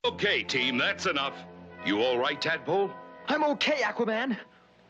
Okay, team, that's enough. You all right, Tadpole? I'm okay, Aquaman.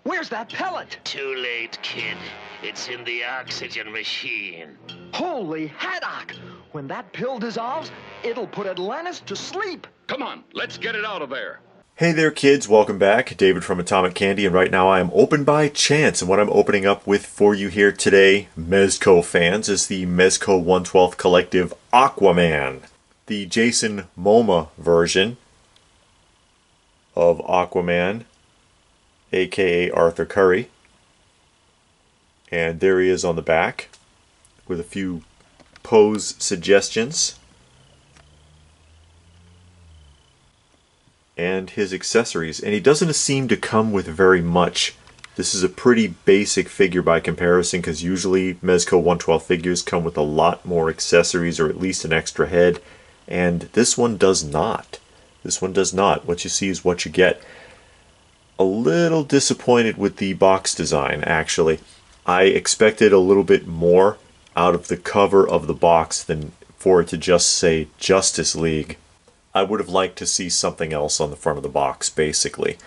Where's that pellet? Too late, kid. It's in the oxygen machine. Holy haddock! When that pill dissolves, it'll put Atlantis to sleep. Come on, let's get it out of there. Hey there kids, welcome back. David from Atomic Candy, and right now I am open by chance, and what I'm opening up with for you here today, Mezco fans, is the Mezco 1/12 Collective Aquaman. The Jason Momoa version of Aquaman, aka Arthur Curry. And there he is on the back with a few pose suggestions. And his accessories, and he doesn't seem to come with very much. This is a pretty basic figure by comparison, because usually Mezco 1/12 figures come with a lot more accessories, or at least an extra head, and this one does not. This one does not. What you see is what you get. A little disappointed with the box design, actually. I expected a little bit more out of the cover of the box than for it to just say Justice League. I would have liked to see something else on the front of the box, basically.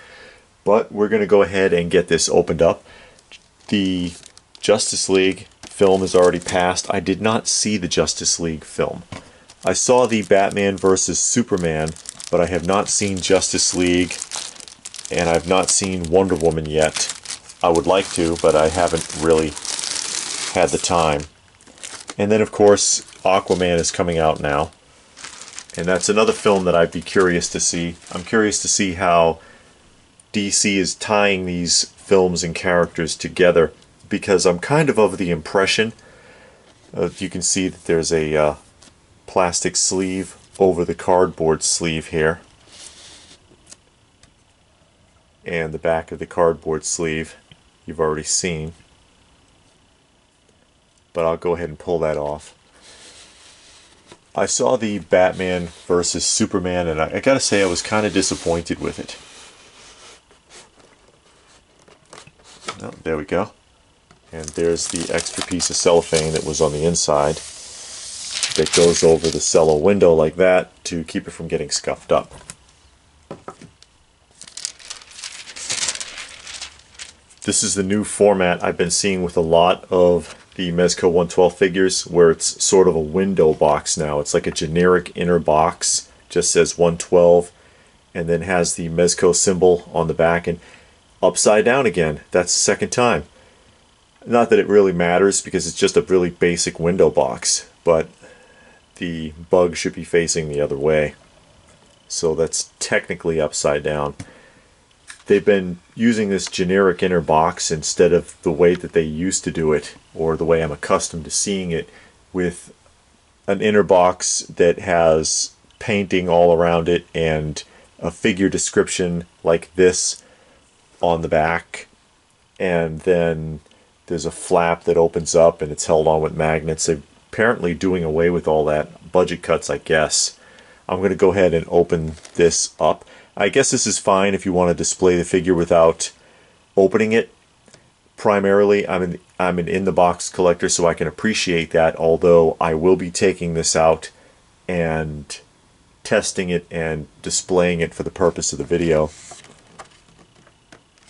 But we're going to go ahead and get this opened up. The Justice League film has already passed. I did not see the Justice League film. I saw the Batman vs. Superman, but I have not seen Justice League, and I've not seen Wonder Woman yet. I would like to, but I haven't really had the time. And then, of course, Aquaman is coming out now. And that's another film that I'd be curious to see. I'm curious to see how DC is tying these films and characters together, because I'm kind of the impression, you can see that there's a plastic sleeve over the cardboard sleeve here. And the back of the cardboard sleeve you've already seen. But I'll go ahead and pull that off. I saw the Batman vs. Superman, and I gotta say I was kind of disappointed with it. Oh, there we go. And there's the extra piece of cellophane that was on the inside that goes over the cello window like that to keep it from getting scuffed up. This is the new format I've been seeing with a lot of the Mezco 1/12 figures, where it's sort of a window box now. It's like a generic inner box, just says 1/12, and then has the Mezco symbol on the back, and upside down again. That's the second time. Not that it really matters, because it's just a really basic window box, but the bug should be facing the other way. So that's technically upside down. They've been using this generic inner box instead of the way that they used to do it, or the way I'm accustomed to seeing it, with an inner box that has painting all around it and a figure description like this on the back, and then there's a flap that opens up and it's held on with magnets. They're apparently doing away with all that. Budget cuts, I guess. I'm going to go ahead and open this up. I guess this is fine if you want to display the figure without opening it. Primarily, I'm an in-the-box collector, so I can appreciate that, although I will be taking this out and testing it and displaying it for the purpose of the video.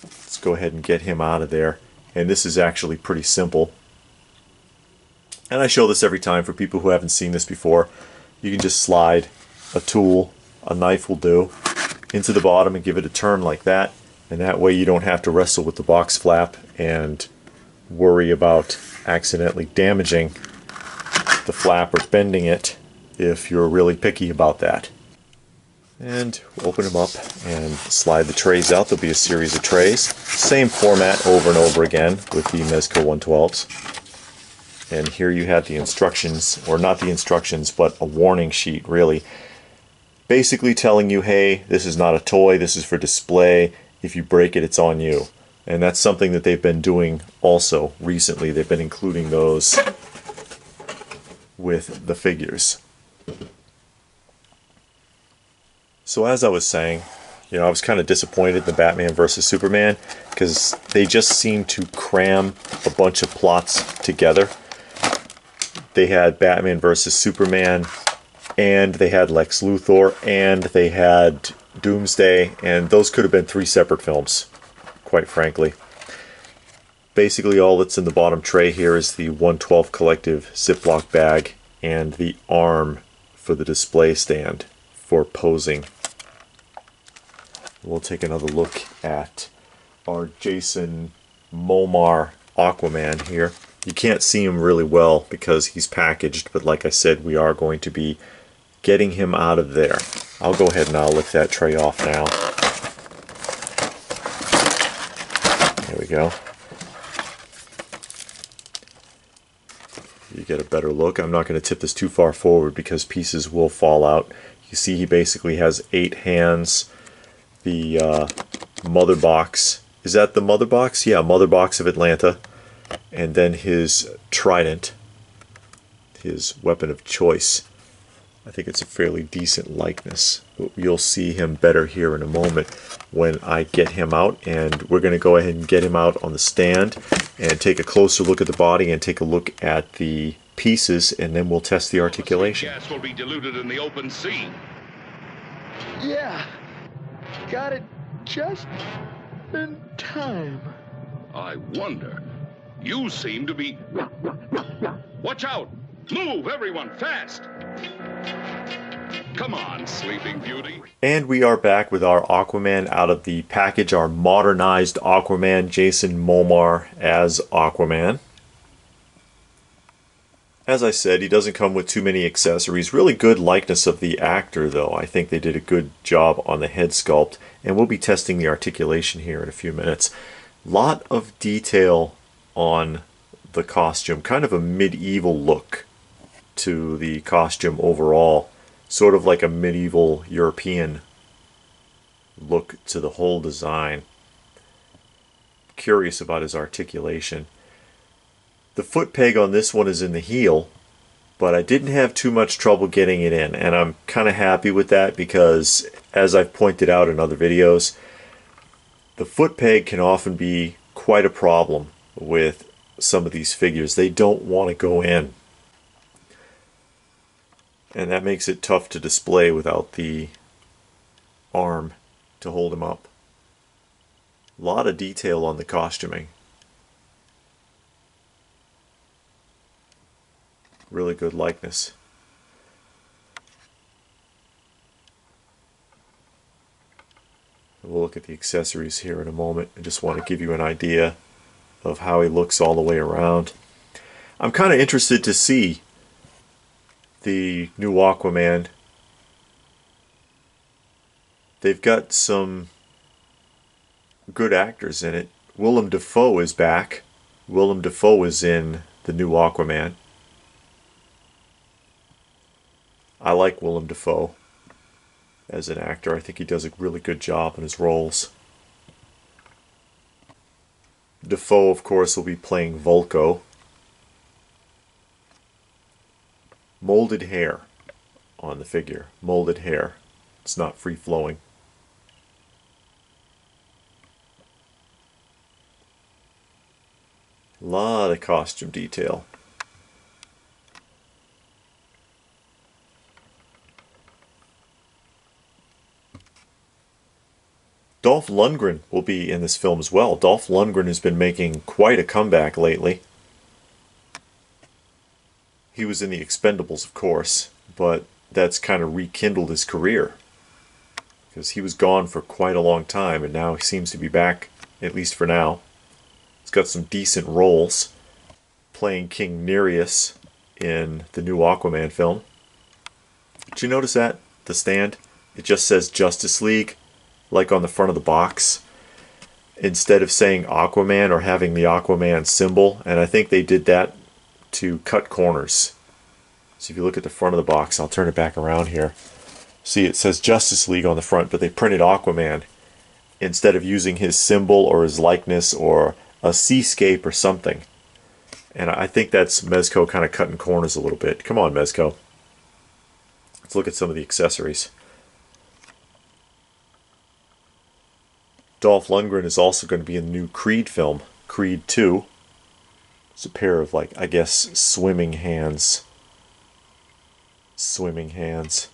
Let's go ahead and get him out of there. And this is actually pretty simple. And I show this every time for people who haven't seen this before. You can just slide a tool, a knife will do, into the bottom and give it a turn like that, and that way you don't have to wrestle with the box flap and worry about accidentally damaging the flap or bending it if you're really picky about that. And open them up and slide the trays out. There'll be a series of trays. Same format over and over again with the Mezco 1/12s. And here you have the instructions, or not the instructions, but a warning sheet, really. Basically telling you, hey, this is not a toy, this is for display. If you break it, it's on you. And that's something that they've been doing also recently. They've been including those with the figures. So as I was saying, you know, I was kind of disappointed in the Batman vs. Superman, because they just seem to cram a bunch of plots together. They had Batman vs. Superman and they had Lex Luthor, and they had Doomsday, and those could have been 3 separate films, quite frankly. Basically all that's in the bottom tray here is the 1/12 collective Ziploc bag and the arm for the display stand for posing. We'll take another look at our Jason Momoa Aquaman here. You can't see him really well because he's packaged, but like I said, we are going to be getting him out of there. I'll go ahead and I'll lift that tray off now. There we go. You get a better look. I'm not going to tip this too far forward because pieces will fall out. You see he basically has 8 hands. The mother box. Is that the mother box? Yeah, mother box of Atlanta. And then his trident, his weapon of choice. I think it's a fairly decent likeness. But you'll see him better here in a moment when I get him out. And we're going to go ahead and get him out on the stand and take a closer look at the body and take a look at the pieces, and then we'll test the articulation. Gas will be diluted in the open sea. Yeah, got it just in time. I wonder. You seem to be... Watch out! Move, everyone, fast! Come on, Sleeping Beauty. And we are back with our Aquaman out of the package, our modernized Aquaman, Jason Momoa as Aquaman. As I said, he doesn't come with too many accessories. Really good likeness of the actor, though. I think they did a good job on the head sculpt. And we'll be testing the articulation here in a few minutes. Lot of detail on the costume. Kind of a medieval look to the costume overall. Sort of like a medieval European look to the whole design. Curious about his articulation. The foot peg on this one is in the heel, but I didn't have too much trouble getting it in, and I'm kind of happy with that because, as I've pointed out in other videos, the foot peg can often be quite a problem with some of these figures. They don't want to go in, and that makes it tough to display without the arm to hold him up. A lot of detail on the costuming. Really good likeness. We'll look at the accessories here in a moment. I just want to give you an idea of how he looks all the way around. I'm kind of interested to see the new Aquaman. They've got some good actors in it. Willem Dafoe is back. Willem Dafoe is in the new Aquaman. I like Willem Dafoe as an actor. I think he does a really good job in his roles. Dafoe, of course, will be playing Vulko. Molded hair on the figure. Molded hair. It's not free-flowing. A lot of costume detail. Dolph Lundgren will be in this film as well. Dolph Lundgren has been making quite a comeback lately. He was in The Expendables, of course, but that's kind of rekindled his career. Because he was gone for quite a long time, and now he seems to be back, at least for now. He's got some decent roles, playing King Nereus in the new Aquaman film. Did you notice that? The stand? It just says Justice League, like on the front of the box, instead of saying Aquaman or having the Aquaman symbol. And I think they did that to cut corners. So if you look at the front of the box, I'll turn it back around here. See, it says Justice League on the front, but they printed Aquaman instead of using his symbol or his likeness or a seascape or something. And I think that's Mezco kind of cutting corners a little bit. Come on, Mezco. Let's look at some of the accessories. Dolph Lundgren is also going to be in the new Creed film, Creed 2. It's a pair of, like, I guess, swimming hands. Swimming hands.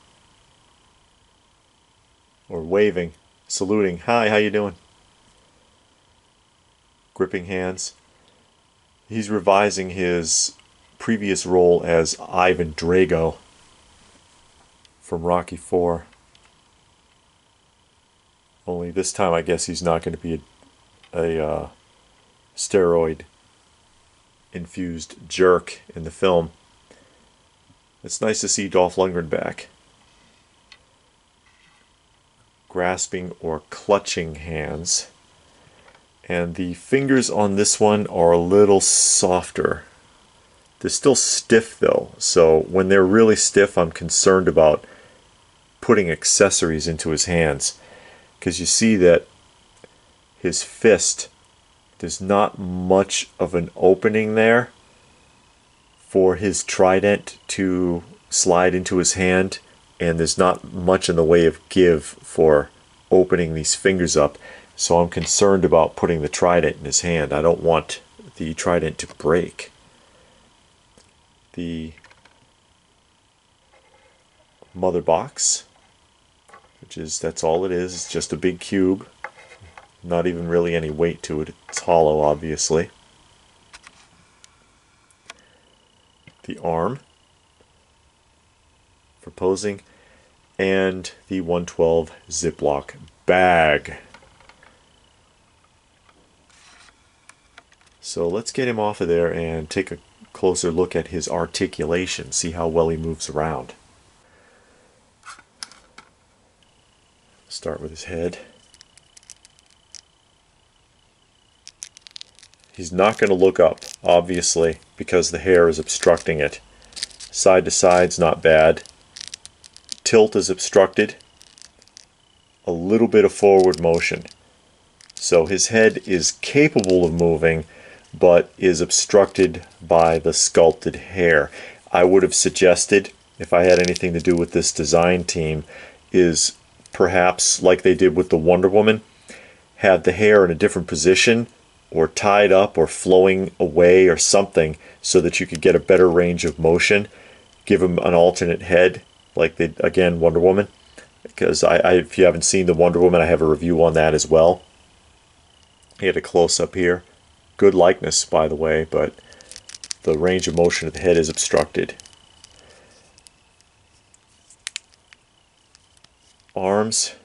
Or waving, saluting. Hi, how you doing? Gripping hands. He's revising his previous role as Ivan Drago from Rocky IV. Only this time I guess he's not going to be a steroid infused jerk in the film. It's nice to see Dolph Lundgren back. Grasping or clutching hands. And the fingers on this one are a little softer. They're still stiff though, so when they're really stiff I'm concerned about putting accessories into his hands. Because you see that his fist, there's not much of an opening there for his trident to slide into his hand, and there's not much in the way of give for opening these fingers up. So I'm concerned about putting the trident in his hand. I don't want the trident to break. The mother box, that's all it is. It's just a big cube. Not even really any weight to it. It's hollow, obviously. The arm for posing, and the 112 Ziploc bag. So let's get him off of there and take a closer look at his articulation, see how well he moves around. Start with his head. He's not going to look up, obviously, because the hair is obstructing it. Side to side's not bad. Tilt is obstructed. A little bit of forward motion. So his head is capable of moving, but is obstructed by the sculpted hair. I would have suggested, if I had anything to do with this design team, is perhaps like they did with the Wonder Woman, have the hair in a different position or tied up or flowing away or something so that you could get a better range of motion. Give him an alternate head like they, again, Wonder Woman. Because if you haven't seen the Wonder Woman, I have a review on that as well. He had a close-up here. Good likeness, by the way, but the range of motion of the head is obstructed. Arms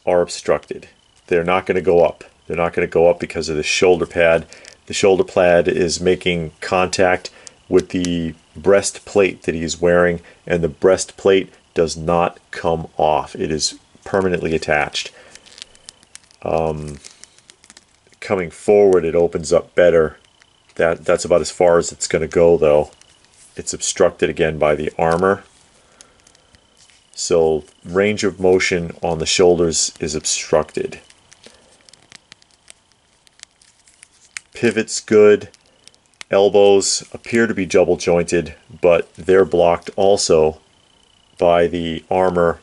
are obstructed. They're not going to go up. They're not going to go up because of the shoulder pad. The shoulder pad is making contact with the breastplate that he's wearing, and the breastplate does not come off. It is permanently attached. Coming forward, it opens up better. That's about as far as it's going to go, though. It's obstructed again by the armor. So range of motion on the shoulders is obstructed. Pivot's good. Elbows appear to be double jointed, but they're blocked also by the armor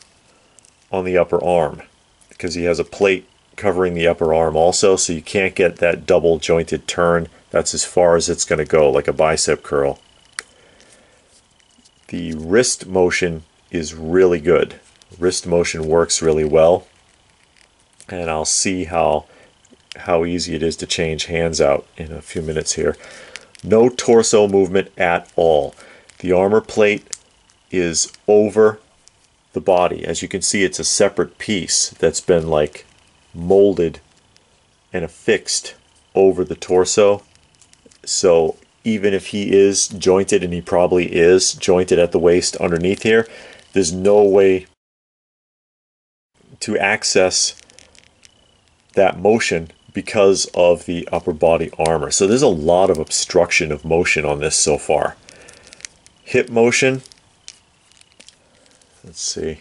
on the upper arm, because he has a plate covering the upper arm also, so you can't get that double jointed turn. That's as far as it's going to go, like a bicep curl. The wrist motion is really good. Wrist motion works really well, and I'll see how easy it is to change hands out in a few minutes here. No torso movement at all. The armor plate is over the body. As you can see, it's a separate piece that's been like molded and affixed over the torso. So even if he is jointed, and he probably is jointed at the waist underneath here, there's no way to access that motion because of the upper body armor. So there's a lot of obstruction of motion on this so far. Hip motion, let's see,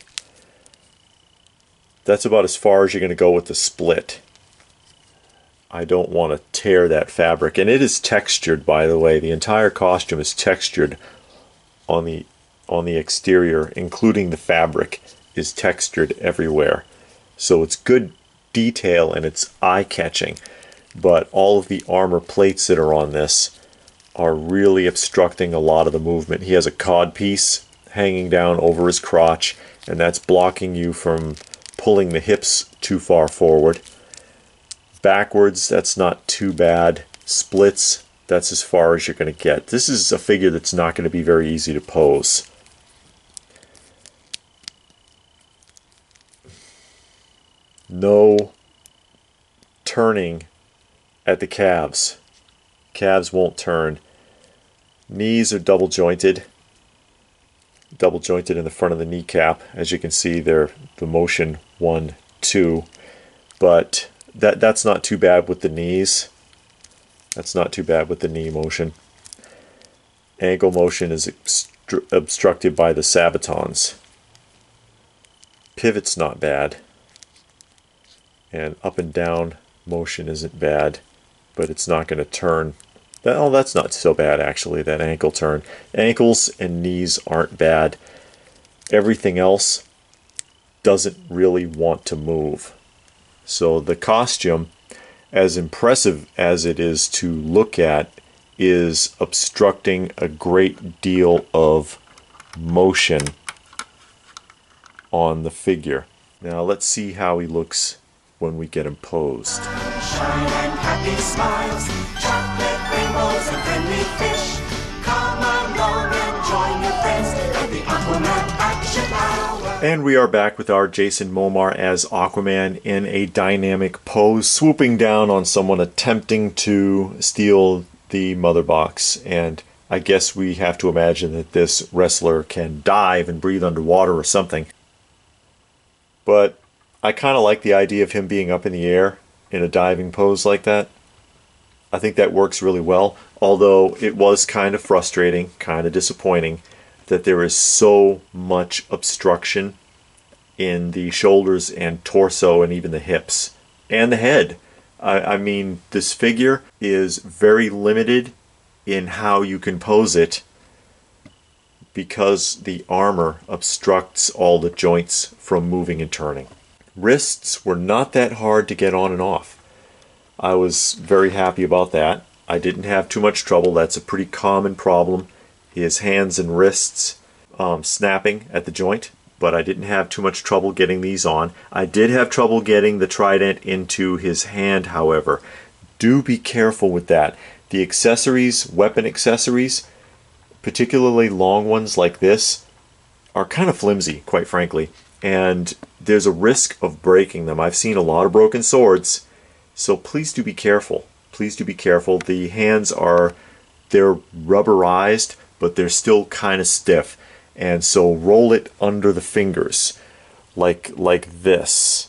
that's about as far as you're going to go with the split. I don't want to tear that fabric, and it is textured, by the way. The entire costume is textured on the exterior, including the fabric is textured everywhere. So it's good detail and it's eye-catching, but all of the armor plates that are on this are really obstructing a lot of the movement. He has a cod piece hanging down over his crotch, and that's blocking you from pulling the hips too far forward. Backwards, that's not too bad. Splits, that's as far as you're going to get. This is a figure that's not going to be very easy to pose. No turning at the calves. Calves won't turn. Knees are double jointed. Double jointed in the front of the kneecap. As you can see, they're the motion 1, 2. But that's not too bad with the knees. That's not too bad with the knee motion. Ankle motion is obstructed by the sabatons. Pivot's not bad. And up and down motion isn't bad, but it's not going to turn. Oh, that's not so bad actually, that ankle turn. Ankles and knees aren't bad. Everything else doesn't really want to move. So the costume, as impressive as it is to look at, is obstructing a great deal of motion on the figure. Now let's see how he looks when we get him posed. Sunshine and happy smiles, chocolate rainbows and friendly fish. Come along and join your friends at the Aquaman Action Hour. And we are back with our Jason Momoa as Aquaman in a dynamic pose, swooping down on someone attempting to steal the mother box. And I guess we have to imagine that this wrestler can dive and breathe underwater or something. But I kind of like the idea of him being up in the air in a diving pose like that. I think that works really well, although it was kind of frustrating, kind of disappointing that there is so much obstruction in the shoulders and torso and even the hips and the head. I mean, this figure is very limited in how you can pose it because the armor obstructs all the joints from moving and turning. Wrists were not that hard to get on and off. I was very happy about that. I didn't have too much trouble. That's a pretty common problem, is hands and wrists snapping at the joint, but I didn't have too much trouble getting these on. I did have trouble getting the trident into his hand, however. Do be careful with that. The accessories, weapon accessories, particularly long ones like this, are kind of flimsy, quite frankly. And there's a risk of breaking them. I've seen a lot of broken swords, so please do be careful. Please do be careful. The hands they're rubberized, but they're still kind of stiff. And so roll it under the fingers, like this,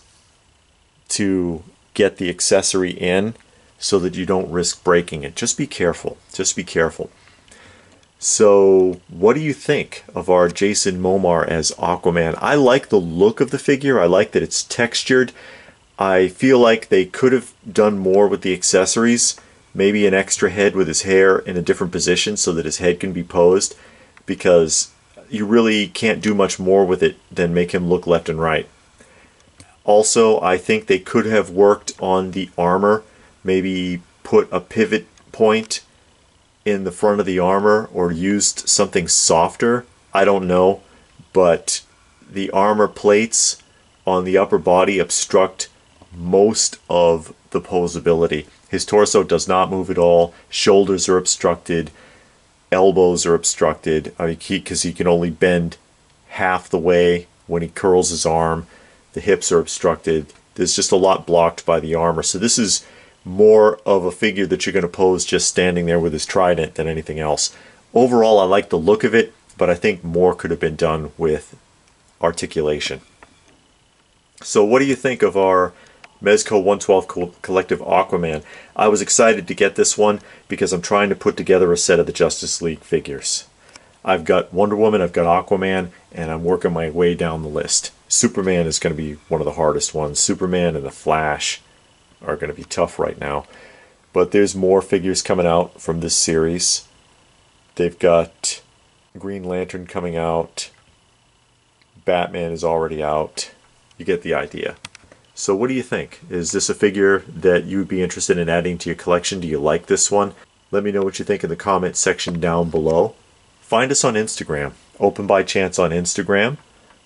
to get the accessory in so that you don't risk breaking it. Just be careful. Just be careful. So, what do you think of our Jason Momoa as Aquaman? I like the look of the figure. I like that it's textured. I feel like they could have done more with the accessories. Maybe an extra head with his hair in a different position so that his head can be posed, because you really can't do much more with it than make him look left and right. Also, I think they could have worked on the armor. Maybe put a pivot point in the front of the armor or used something softer. I don't know, but the armor plates on the upper body obstruct most of the posability. His torso does not move at all. Shoulders are obstructed. Elbows are obstructed. I mean, because he can only bend half the way when he curls his arm. The hips are obstructed. There's just a lot blocked by the armor. So this is more of a figure that you're going to pose just standing there with his trident than anything else. Overall, I like the look of it, but I think more could have been done with articulation. So what do you think of our Mezco 112 Collective Aquaman? I was excited to get this one because I'm trying to put together a set of the Justice League figures. I've got Wonder Woman, I've got Aquaman, and I'm working my way down the list. Superman is going to be one of the hardest ones. Superman and the Flash are going to be tough right now. But there's more figures coming out from this series. They've got Green Lantern coming out. Batman is already out. You get the idea. So what do you think? Is this a figure that you would be interested in adding to your collection? Do you like this one? Let me know what you think in the comment section down below. Find us on Instagram. Open by Chance on Instagram.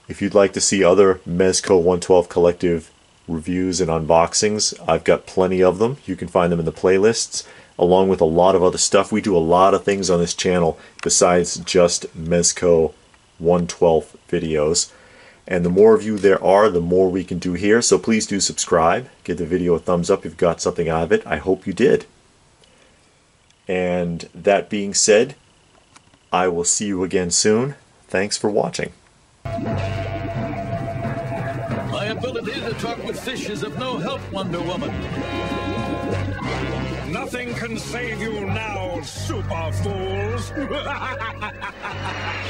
If you'd like to see other Mezco 112 Collective reviews and unboxings, I've got plenty of them. You can find them in the playlists, along with a lot of other stuff. We do a lot of things on this channel besides just Mezco 112 videos. And the more of you there are, the more we can do here. So please do subscribe. Give the video a thumbs up if you got something out of it. I hope you did. And that being said, I will see you again soon. Thanks for watching. My ability to talk with fish is of no help, Wonder Woman. Nothing can save you now, super fools.